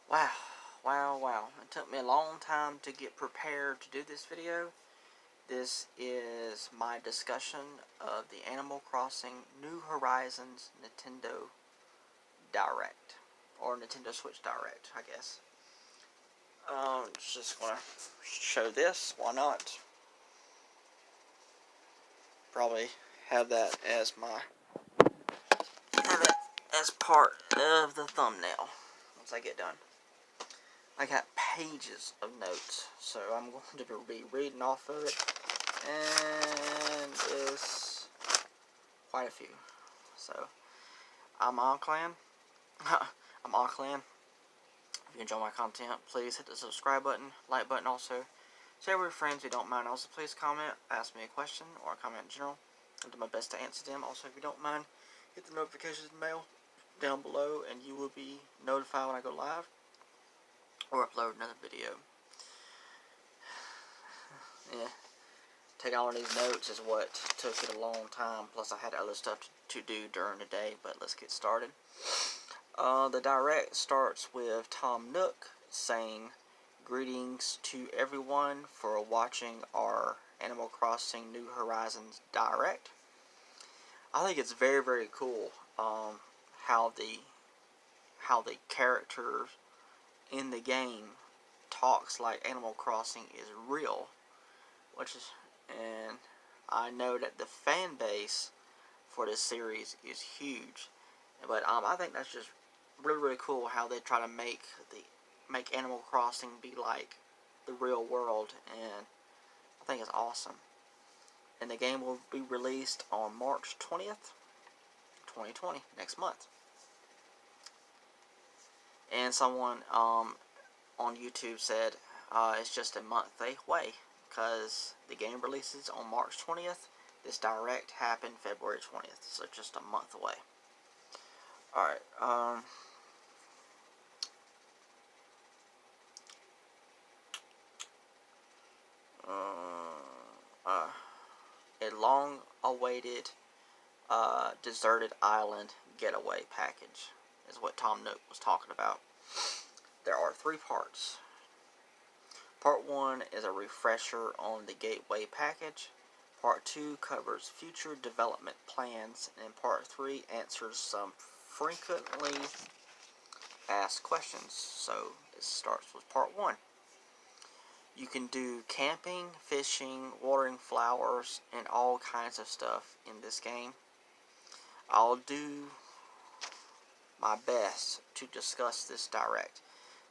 Wow, wow. It took me a long time to get prepared to do this video. This is my discussion of the Animal Crossing New Horizons Nintendo Direct. Or Nintendo Switch Direct, I guess. Just gonna show this, why not? Probably have that as part of the thumbnail once I get done. I got pages of notes, so I'm going to be reading off of it, and it's quite a few. So, I'm Auckland. I'm Auckland. If you enjoy my content, please hit the subscribe button, like button also. Share with your friends if you don't mind. Also, please comment, ask me a question, or a comment in general. I'll do my best to answer them. Also, if you don't mind, hit the notifications bell down below, and you will be notified when I go live or upload another video. Yeah, taking all of these notes is what took it a long time, plus I had other stuff to do during the day, but let's get started. The direct starts with Tom Nook saying, "Greetings to everyone for watching our Animal Crossing New Horizons Direct." I think it's very, very cool how the characters in the game talks like Animal Crossing is real, and I know that the fan base for this series is huge, but I think that's just really, really cool how they try to make Animal Crossing be like the real world, and I think it's awesome. And the game will be released on March 20th, 2020, next month. And someone on YouTube said it's just a month away because the game releases on March 20th. This direct happened February 20th, so just a month away. Alright, a long-awaited deserted island getaway package is what Tom Nook was talking about. There are 3 parts. Part 1 is a refresher on the gateway package. Part 2 covers future development plans, and Part 3 answers some frequently asked questions. So this starts with Part 1. You can do camping, fishing, watering flowers, and all kinds of stuff in this game. I'll do my best to discuss this direct.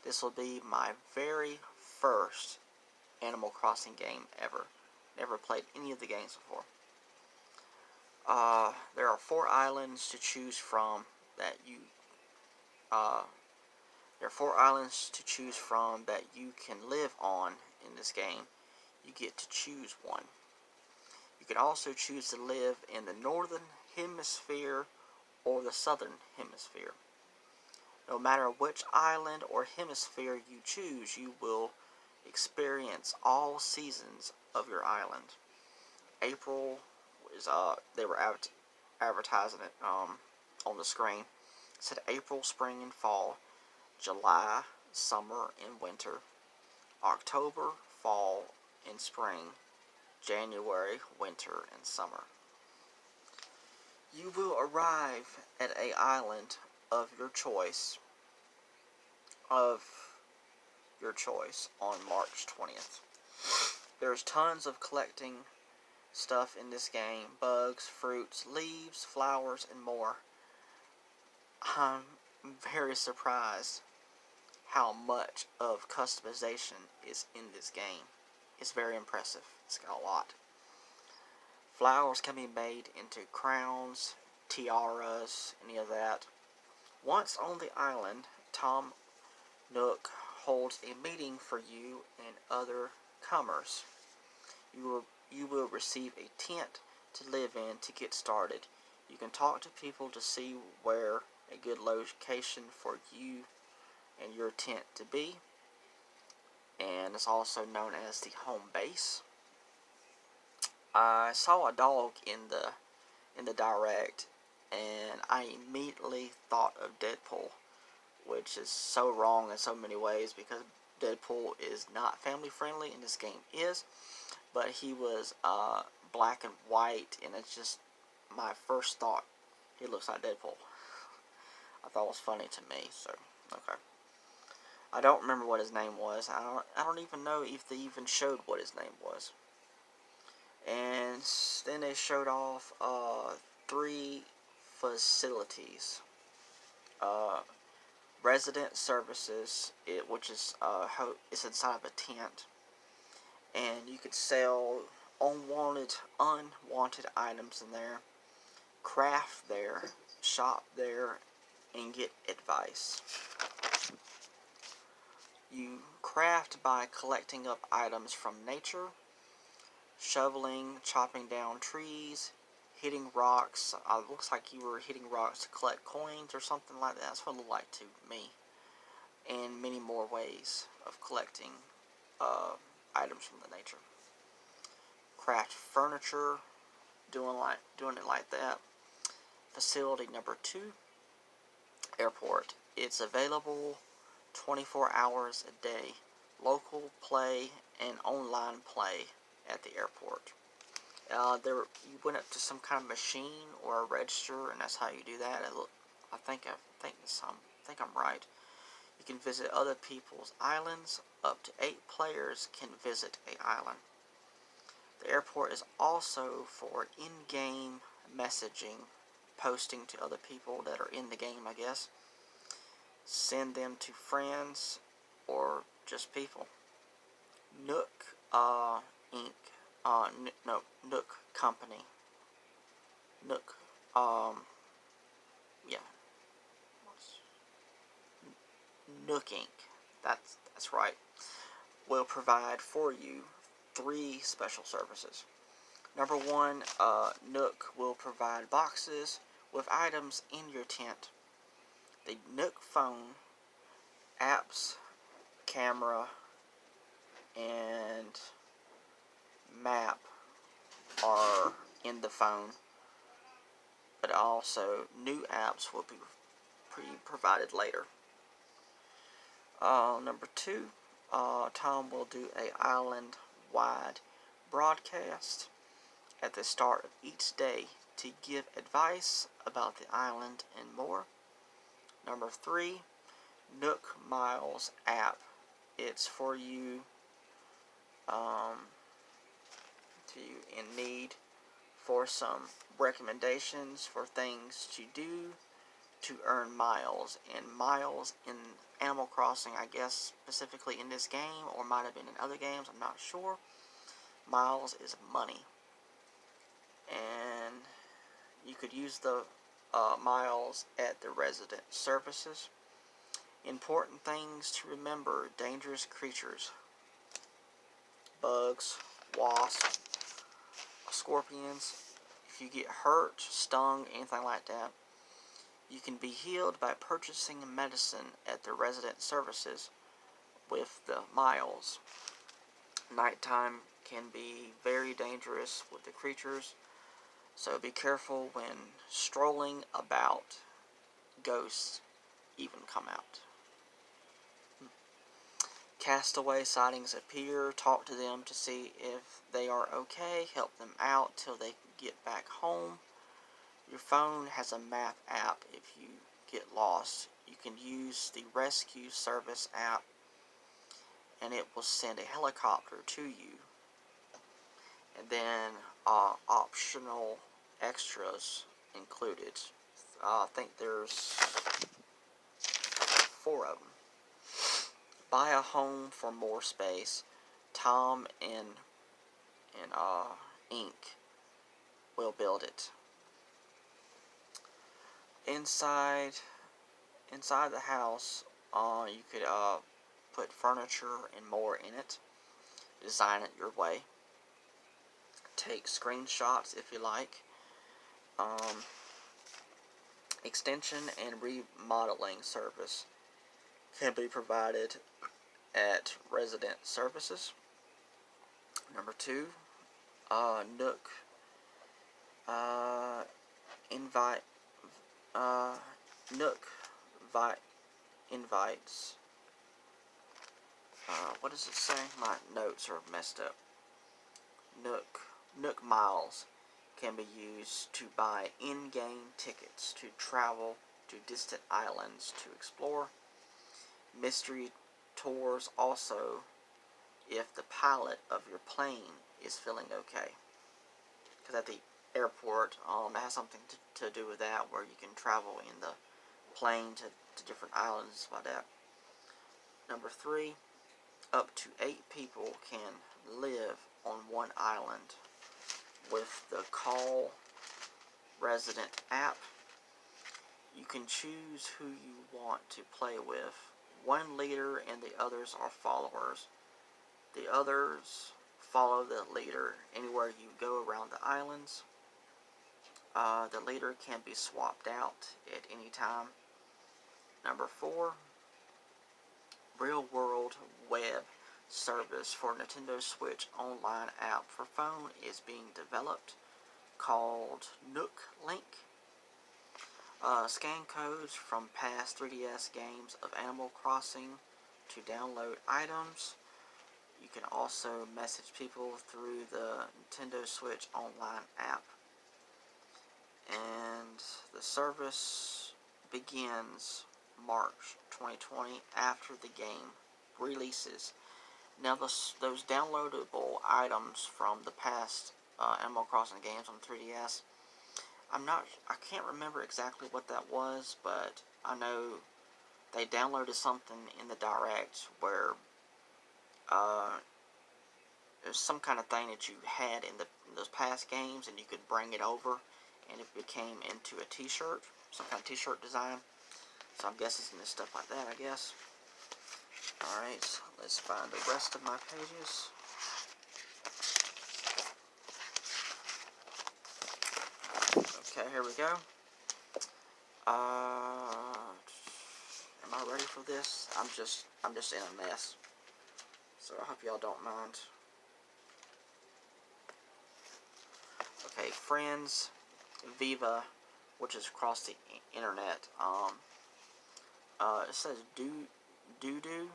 This will be my very first Animal Crossing game ever. Never played any of the games before. There are 4 islands to choose from that you can live on in this game. You get to choose one. You can also choose to live in the northern hemisphere or the southern hemisphere. No matter which island or hemisphere you choose, you will experience all seasons of your island. April is they were advertising it on the screen. It said April, spring, and fall. July, summer and winter. October, fall and spring. January, winter and summer. You will arrive at an island of your choice on March 20th. There's tons of collecting stuff in this game: bugs, fruits, leaves, flowers, and more. I'm very surprised how much of customization is in this game. It's very impressive. It's got a lot. Flowers can be made into crowns, tiaras, any of that. Once on the island, Tom Nook holds a meeting for you and other comers. You will receive a tent to live in to get started. You can talk to people to see where a good location for you and your tent to be, and it's also known as the home base. I saw a dog in the direct, and I immediately thought of Deadpool which is so wrong in so many ways because Deadpool is not family friendly and this game is. But he was black and white, and it's just my first thought. He looks like Deadpool. I thought it was funny to me. So okay. I don't remember what his name was. I don't even know if they even showed what his name was. And then they showed off 3 facilities. Resident services, which is it's inside of a tent, and you could sell unwanted items in there, craft there, shop there, and get advice. You craft by collecting up items from nature, shoveling, chopping down trees, hitting rocks. Looks like you were hitting rocks to collect coins or something like that. That's what it looked like to me. And many more ways of collecting items from the nature. Craft furniture, doing it like that. Facility number 2, airport. It's available 24 hours a day. Local play and online play at the airport. You went up to some kind of machine or a register, and that's how you do that. I think I'm right. You can visit other people's islands. Up to 8 players can visit an island. The airport is also for in-game messaging, posting to other people that are in the game, I guess. Send them to friends or just people. Nook Inc. Nook Company. Nook. Yeah. Nook Inc. That's right. Will provide for you 3 special services. Number 1, Nook will provide boxes with items in your tent. The Nook phone, apps, camera, and map are in the phone, but also new apps will be provided later. Number 2, Tom will do a island-wide broadcast at the start of each day to give advice about the island and more. Number 3, Nook Miles app. It's for you in need for some recommendations for things to do to earn miles. And miles in Animal Crossing, I guess specifically in this game, or might have been in other games, I'm not sure. Miles is money. And you could use the miles at the resident services. Important things to remember: dangerous creatures, bugs, wasps, scorpions. If you get hurt, stung, anything like that, you can be healed by purchasing medicine at the resident services with the miles. Nighttime can be very dangerous with the creatures, so be careful when strolling about. Ghosts even come out. Castaway sightings appear. Talk to them to see if they are okay. Help them out till they get back home. Your phone has a map app. If you get lost, you can use the rescue service app, and it will send a helicopter to you. And then optional extras included. I think there's 4 of them. Buy a home for more space. Tom and Inc. will build it. Inside the house, you could put furniture and more in it. Design it your way. Take screenshots if you like. Extension and remodeling service can be provided at resident services. Number 2, Nook invites. What does it say? My notes are messed up. Nook miles can be used to buy in-game tickets to travel to distant islands to explore. Mystery tours also if the pilot of your plane is feeling okay. Because at the airport, it has something to do with that, where you can travel in the plane to different islands like that. Number 3, up to 8 people can live on one island with the Call Resident app. You can choose who you want to play with. One leader and the others are followers. The others follow the leader anywhere you go around the islands. The leader can be swapped out at any time. Number 4, Real World Web service for Nintendo Switch online app for phone is being developed called Nook Link. Scan codes from past 3DS games of Animal Crossing to download items. You can also message people through the Nintendo Switch online app. And the service begins March 2020 after the game releases. Now those downloadable items from the past Animal Crossing games on 3DS, I can't remember exactly what that was, but I know they downloaded something in the Direct where there's some kind of thing that you had in those past games, and you could bring it over, and it became into a t-shirt, some kind of t-shirt design. So I'm guessing it's stuff like that, I guess. Alright, let's find the rest of my pages. Okay, here we go. Am I ready for this? I'm just in a mess. So I hope y'all don't mind. Okay, Friends, Viva, which is across the internet. It says doo-doo.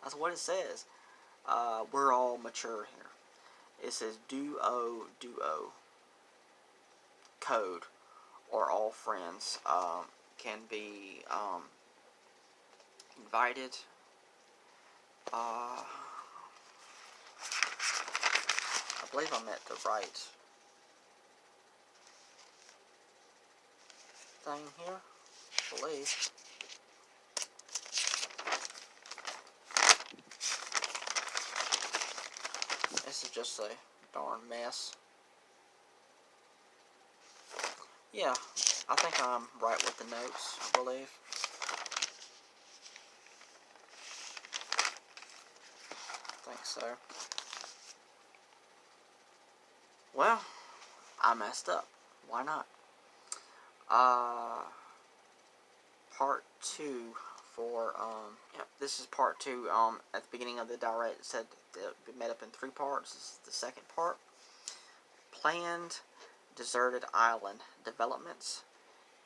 That's what it says. We're all mature here. It says duo code, or all friends can be invited. I believe I'm at the right thing here. I believe. This is just a darn mess. Yeah, I think I'm right with the notes, I believe. I think so. Well, I messed up. Why not? Part 2 for, yep, this is part 2. At the beginning of the Direct, it said it would be made up in 3 parts. This is the second part. Planned deserted island developments.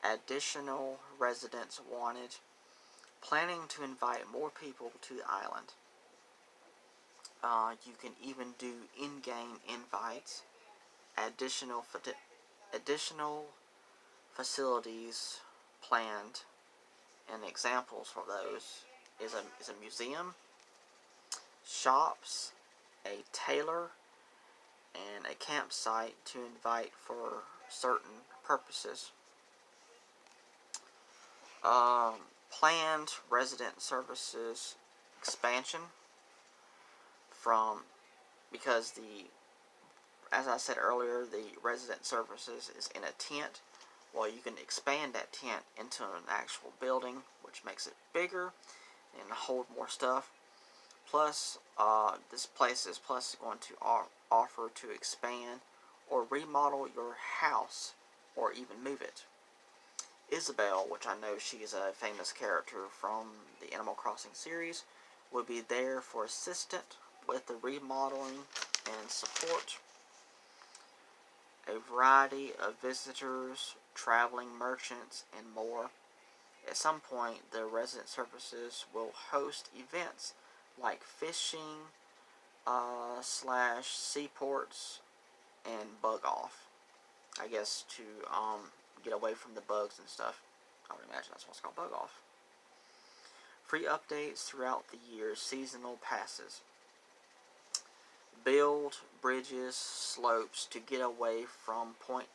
Additional residents wanted. Planning to invite more people to the island. You can even do in-game invites. Additional facilities planned, and examples for those is a museum, shops, a tailor, and a campsite to invite for certain purposes. Planned resident services expansion because as I said earlier, the resident services is in a tent. Well, you can expand that tent into an actual building, which makes it bigger and hold more stuff. Plus, this place is going to offer to expand or remodel your house or even move it. Isabelle, which I know she is a famous character from the Animal Crossing series, will be there for assistance with the remodeling and support. A variety of visitors, traveling merchants, and more. at some point, the resident services will host events like fishing, slash seaports, and bug off. I guess to get away from the bugs and stuff. I would imagine that's what's called bug off. Free updates throughout the year, seasonal passes. Build bridges, slopes to get away from point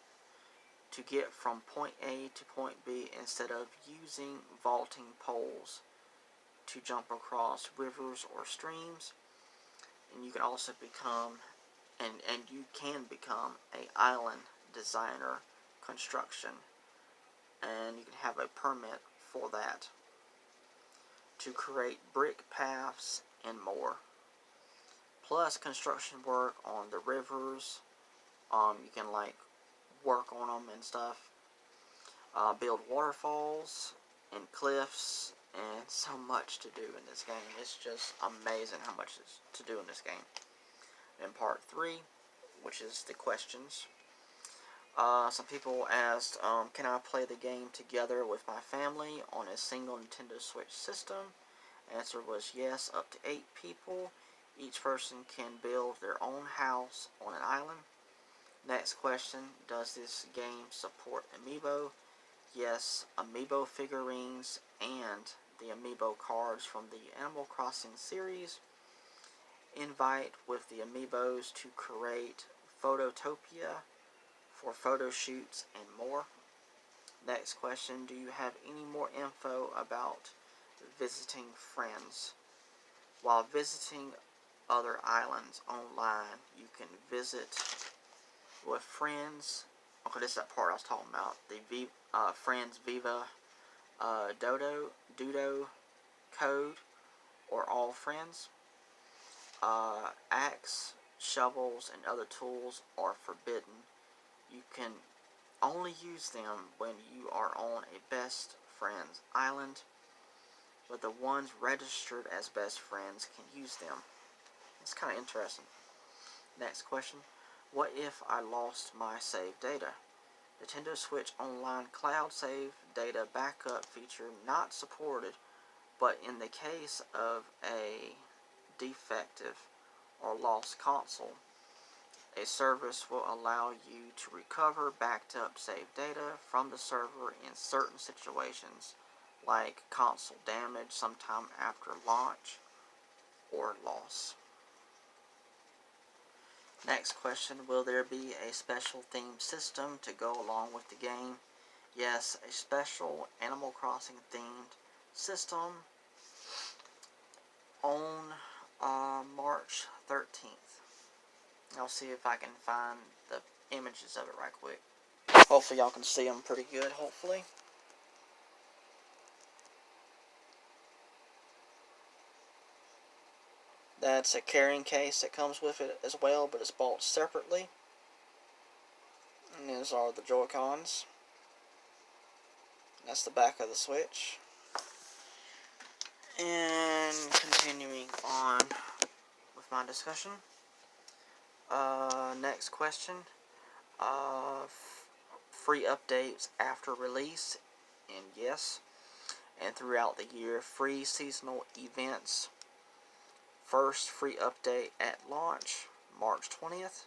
A to point B instead of using vaulting poles to jump across rivers or streams. And you can also become and you can become a island designer construction, and you can have a permit for that to create brick paths and more. Plus construction work on the rivers. You can like work on them and stuff. Build waterfalls and cliffs, and so much to do in this game. It's just amazing how much is to do in this game. In part 3, which is the questions, some people asked, can I play the game together with my family on a single Nintendo Switch system? Answer was yes, up to 8 people. Each person can build their own house on an island. Next question, does this game support Amiibo? Yes, Amiibo figurines and the Amiibo cards from the Animal Crossing series. Invite with the Amiibos to create Phototopia for photo shoots and more. Next question, do you have any more info about visiting friends? While visiting other islands online, you can visit with friends. Okay, this is that part I was talking about. The Friends Viva Dudo code, or all friends. Axe, shovels, and other tools are forbidden. You can only use them when you are on a best friends island, but the ones registered as best friends can use them. It's kind of interesting. Next question. What if I lost my save data? Nintendo Switch Online Cloud Save Data Backup feature not supported, but in the case of a defective or lost console, a service will allow you to recover backed up save data from the server in certain situations, like console damage sometime after launch or loss. Next question, will there be a special themed system to go along with the game? Yes, a special Animal Crossing themed system on March 13th. I'll see if I can find the images of it right quick. Hopefully y'all can see them pretty good, hopefully. That's a carrying case that comes with it as well, but it's bought separately. And these are the Joy-Cons. That's the back of the Switch. And continuing on with my discussion. Next question. Free updates after release, and yes. And throughout the year, free seasonal events. First free update at launch, March 20th.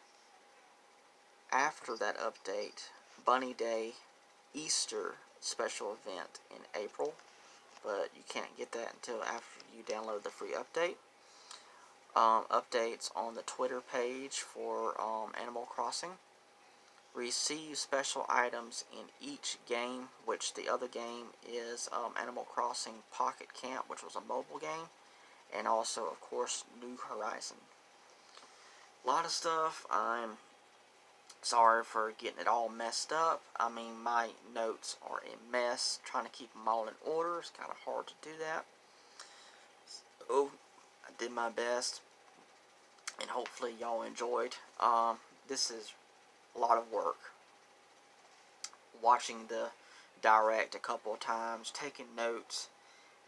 After that update, Bunny Day, Easter special event in April, but you can't get that until after you download the free update. Updates on the Twitter page for Animal Crossing. Receive special items in each game, which the other game is Animal Crossing Pocket Camp, which was a mobile game, and also, of course, New Horizon. A lot of stuff. I'm sorry for getting it all messed up. I mean, my notes are a mess. Trying to keep them all in order is kind of hard to do that. So, I did my best, and hopefully y'all enjoyed. This is a lot of work. Watching the direct a couple of times, taking notes,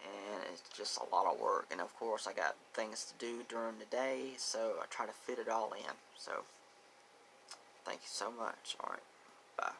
and it's just a lot of work. And of course, I got things to do during the day, so I try to fit it all in. So, thank you so much. Alright, bye.